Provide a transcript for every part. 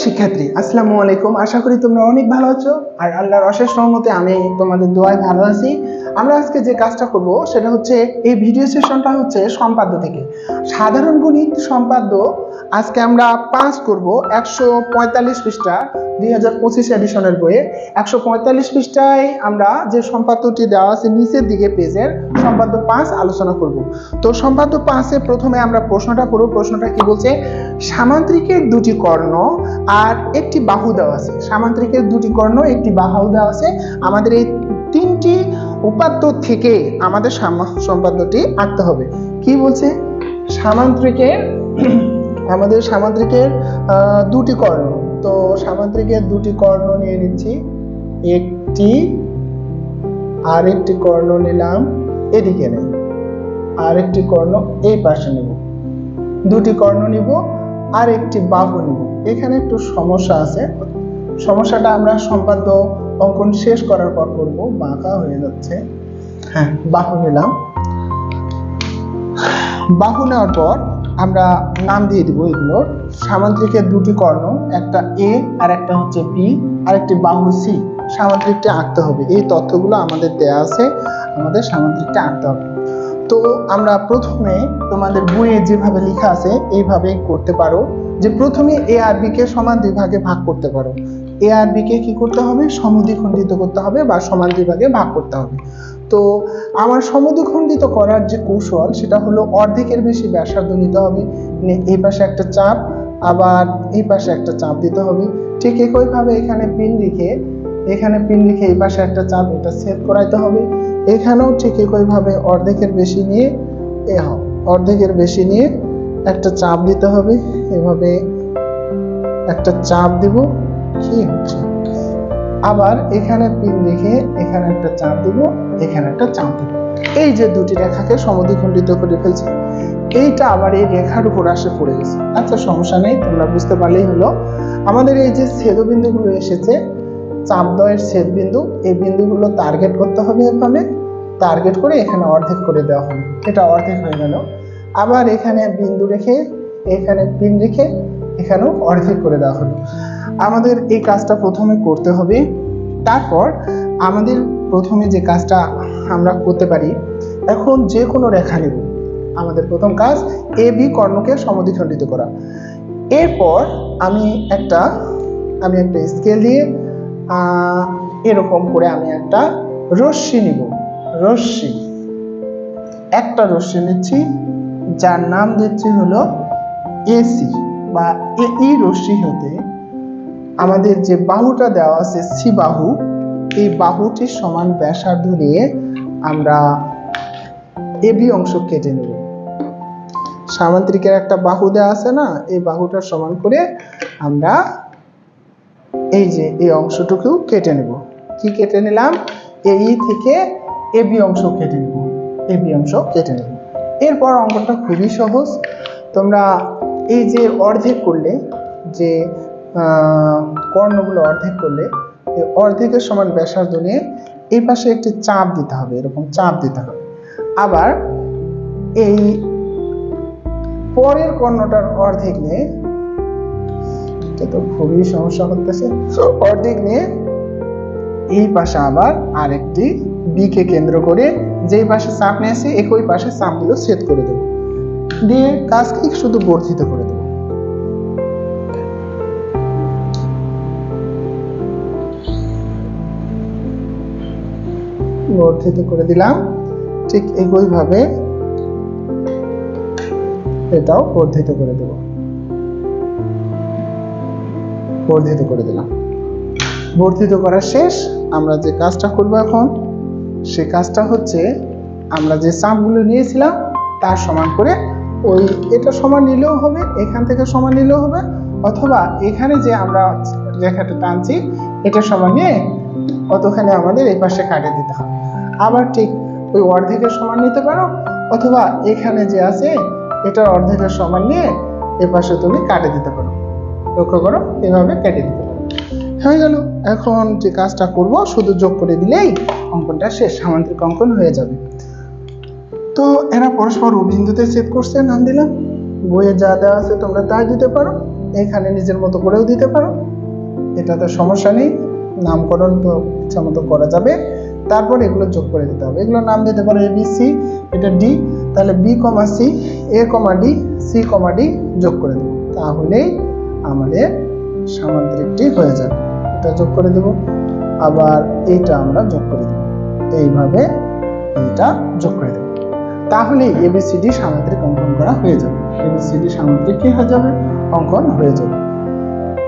শিক্ষার্থী, আসসালামু আলাইকুম। আশা করি তোমরা অনেক ভালো আছো আর আল্লাহর অশেষ রহমতে আমি তোমাদের দোয়ায় ভালো আছি। আমরা আজকে যে কাজটা করব সেটা হচ্ছে এই ভিডিও সেশনটা হচ্ছে সম্পাদ্য থেকে সাধারণ গণিত সম্পাদ্য। আজকে আমরা পাস করব 145 পৃষ্ঠা 2025 এডিশনের বইয়ে 145 পৃষ্ঠায় আমরা যে সম্পাদ্যটি দেওয়া আছে নিচের দিকে পেজের সম্পাদ্য 5 আলোচনা করব। তো সম্পাদ্য 5-এ প্রথমে আমরা প্রশ্নটা পড়ব। প্রশ্নটা কি বলছে? সামান্তরিকের দুটি কর্ণ আর একটি বাহু দেওয়া আছে। সামান্তরিকের দুটি কর্ণ একটি বাহু দেওয়া আছে। আমাদের এই তিনটি উপাত্ত থেকে আমাদের সম্পাদ্যটি আঁকতে হবে। কি বলছে? আমাদের সামান্তরিকের দুটি কর্ণ। তো সামান্তরিকের দুটি কর্ণ নিয়ে নিচ্ছি, একটি আর একটি কর্ণ নিলাম এদিকে নেই, আর একটি কর্ণ এই পাশে নেব, দুটি কর্ণ নিব আর একটি বাহু নিব। এখানে একটু সমস্যা আছে, সমস্যাটা আমরা সম্পাদ্য অঙ্কন শেষ করার পর করব। বাঁকা হয়ে যাচ্ছে। হ্যাঁ, বাহু নিলাম। বাহু নেওয়ার পর আমরা নাম দিয়ে দিব এগুলোর। সামান্তরিকের দুটি কর্ণ, একটা এ আর একটা হচ্ছে বি আর একটি বাহু সি। সামান্তরিকটা আঁকতে হবে। এই তথ্যগুলো আমাদের দেয়া আছে, আমাদের সামান্তরিকটা আঁকতে হবে। তো আমরা প্রথমে তোমাদের বইয়ে যেভাবে লেখা আছে এইভাবে করতে পারো, যে প্রথমে এ আর বি কে সমান দুই ভাগে ভাগ করতে পারো। এ আর বি কে কি করতে হবে? সমদ্বিখণ্ডিত করতে হবে বা সমান দুই ভাগে ভাগ করতে হবে। তো আমার সমদ্বিখণ্ডিত করার যে কৌশল সেটা হলো অর্ধেকের বেশি ব্যাসার্ধ নিতে হবে, এই পাশে একটা চাপ আবার এই পাশে একটা চাপ দিতে হবে। ঠিক একইভাবে এখানে পিন রেখে এই পাশে একটা চাপ, এটা সেট করাইতে হবে। এখানেও ঠিক একইভাবে অর্ধেকের বেশি নিয়ে একটা চাপ দিতে হবে। এভাবে একটা চাপ দিব। কি হচ্ছে? আবার এখানে পিন রেখে এখানে একটা চাপ দিব, এখানে একটা চাপ দিব। এই যে দুটি রেখাকে সমদ্বিখণ্ডিত করে ফেলছি, এইটা আবার এই রেখার উপর আসে পড়ে গেছে। আচ্ছা, সমস্যা নেই, তোমরা বুঝতে পারলেই হলো। আমাদের এই যে ছেদবিন্দুগুলো এসেছে, চাপদ্বয়ের ছেদবিন্দু, এই বিন্দুগুলো টার্গেট করতে হবে। এভাবে টার্গেট করে এখানে অর্ধেক করে দেওয়া হবে। এটা অর্ধেক হয়ে গেল। আবার এখানে বিন্দু রেখে এখানে পিন রেখে এখানেও অর্ধেক করে দেওয়া হলো। আমাদের এই কাজটা প্রথমে করতে হবে। তারপর আমাদের প্রথমে যে কাজটা আমরা করতে পারি, এখন যে কোনো রেখা নেব। আমাদের প্রথম কাজ এ বি কর্ণকে সমদ্বিখণ্ডিত করা। এরপর আমি একটা স্কেল দিয়ে এরকম করে আমি একটা রশ্মি নিব। একটা রশ্মি নিচ্ছি, যার নাম দিচ্ছি হলো এসি বা এই রশ্মি হতে আমাদের যে বাহুটা দেওয়া আছে সি বাহু, এই বাহুটির সমান ব্যাসার্ধ নিয়ে আমরা এবি অংশ কেটে নেব। সামান্তরিকের একটা বাহু দেওয়া আছে না, এই বাহুটার সমান করে আমরা এই যে এই অংশটুকু কেটে নেব। কি কেটে নিলাম? এই থেকে এবি অংশ কেটে নেব। এরপর অঙ্কটা খুবই সহজ। তোমরা এই যে অর্ধেক করলে, যে কর্ণগুলো অর্ধেক করলে, এই অর্ধেকের সমান ব্যাসার্ধ নিয়ে এই পাশে একটি চাপ দিতে হবে, এরকম চাপ দিতে হবে। আবার এই পরের কর্ণটার অর্ধেক নিয়ে, এটা তো খুবই সমস্যা করতেছে, অর্ধেক নিয়ে এই পাশে আবার আরেকটি বি কে কেন্দ্র করে যেই পাশে চাপ নিয়েছি একই পাশে চাপগুলো সেট করে দেবো, দিয়ে কাজকে শুধু বর্ধিত করে দেবো। বর্ধিত করে দিলাম। ঠিক একইভাবে এটাও বর্ধিত করে দেব। বর্ধিত করে দিলাম। বর্ধিত করা শেষ। আমরা যে কাজটা করব এখন, সে কাজটা হচ্ছে আমরা যে চাপগুলো নিয়েছিলাম তার সমান করে, ওই এটা সমান নিলেও হবে, এখান থেকে সমান নিলেও হবে, অথবা এখানে যে আমরা রেখাটা টানছি এটা সমান নিয়ে অতখানে আমাদের এই পাশে কাটে দিতে হবে। আবার ঠিক ওই অর্ধেকের সমান নিতে পারো, অথবা এখানে যে আছে এটার অর্ধেকের সমান নিয়ে এ পাশে তুমি কাটে দিতে পারো। লক্ষ্য করো, এভাবে কেটে দিতে পারো। হয়ে গেল। এখন যে কাজটা করব, শুধু যোগ করে দিলেই অঙ্কনটা শেষ, সামান্তরিক অঙ্কন হয়ে যাবে। তো এরা পরস্পর ও বিন্দুতে ছেদ করছে, নাম দিলাম। বইয়ে যা দেওয়া আছে তোমরা তাই দিতে পারো। এখানে নিজের মতো করেও দিতে পারো, এটাতে সমস্যা নেই, নামকরণ তো ইচ্ছা মতো করা যাবে। তারপর এগুলো যোগ করে দিতে হবে, এগুলো নাম দিতে পারো এ বি সি, এটা ডি, তাহলে বি কমা সি, এ কমা ডি, সি কমা ডি যোগ করে দেবো, তাহলেই আমাদের সামান্তরিকটি হয়ে যাবে। এটা যোগ করে দেব, আবার এইটা আমরা যোগ করে দেব, এইভাবে এটা যোগ করে দেব, তাহলে এবিসিডি সামান্তরিক অঙ্কন করা হয়ে যাবে। এবিসিডি সামান্তরিক কি হয়ে যাবে? অঙ্কন হয়ে যাবে।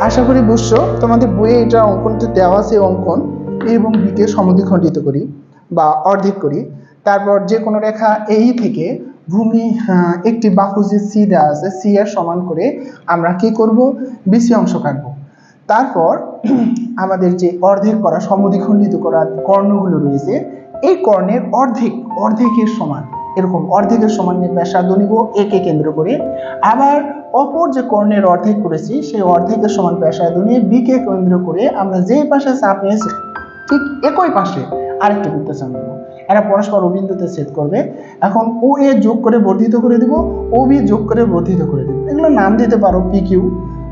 আশা করি বুঝছো। তোমাদের বইয়ে এটা অঙ্কনটা দেওয়া আছে, অঙ্কন এ এবং বি কে সমদ্বিখণ্ডিত করি বা অর্ধেক করি, তারপর যে কোনো রেখা এই থেকে ভূমি একটি বাহু যে সি দেওয়া আছে, সি এর সমান করে আমরা কি করব? বিসি অংশ কাটবো। তারপর আমাদের যে অর্ধেক করা সমদ্বিখণ্ডিত করা কর্ণগুলো রয়েছে, এই কর্ণের অর্ধেকের সমান, এরকম অর্ধেকের সমান ব্যাসার্ধ নিব একে কেন্দ্র করে, আবার অপর যে কর্ণের অর্ধেক করেছি সেই অর্ধেকের সমান ব্যাসার্ধ নিয়ে বি কে কেন্দ্র করে আমরা যে পাশে চাপ নিয়েছি ঠিক একই পাশে আরেকটা বৃত্তচাপ নেব, এরা পরস্পর বিন্দুতে ছেদ করবে। এখন ও এ যোগ করে বর্ধিত করে দিব, ও বি যোগ করে বর্ধিত করে দিব, এগুলো নাম দিতে পারো পি কিউ,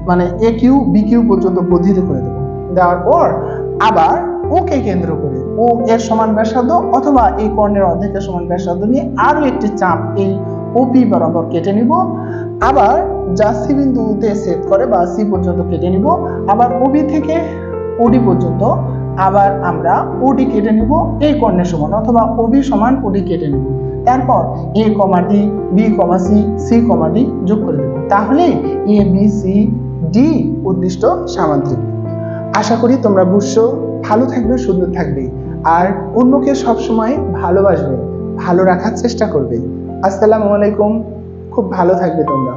মানে এ কিউ বি কিউ পর্যন্ত বর্ধিত করে দেবো। দেওয়ার পর আবার ওকে কেন্দ্র করে ও এর সমান ব্যাসার্ধ অথবা এই কর্ণের অর্ধেকের সমান ব্যাসার্ধ নিয়ে আরো একটি চাপ এই ওপি বরাবর কেটে নিব, আবার যা সি বিন্দুতে ছেদ করে বা সি পর্যন্ত কেটে নিব, আবার ওবি থেকে ওডি পর্যন্ত আবার আমরা ওডি কেটে নিব এই কর্ণের সমান, অথবা ওবি সমান ওডি কেটে নিব। তারপর এ কমা D, B comma C, c comma D যোগ করে দেব, তাহলে এ বি সি ডি উদ্দিষ্ট সামান্তরিক। আশা করি তোমরা বুঝছো। ভালো থাকবে, সুন্দর থাকবে, আর অন্যকে সবসময় ভালোবাসবে, ভালো রাখার চেষ্টা করবে। আসসালামু আলাইকুম, খুব ভালো থাকবে তোমরা।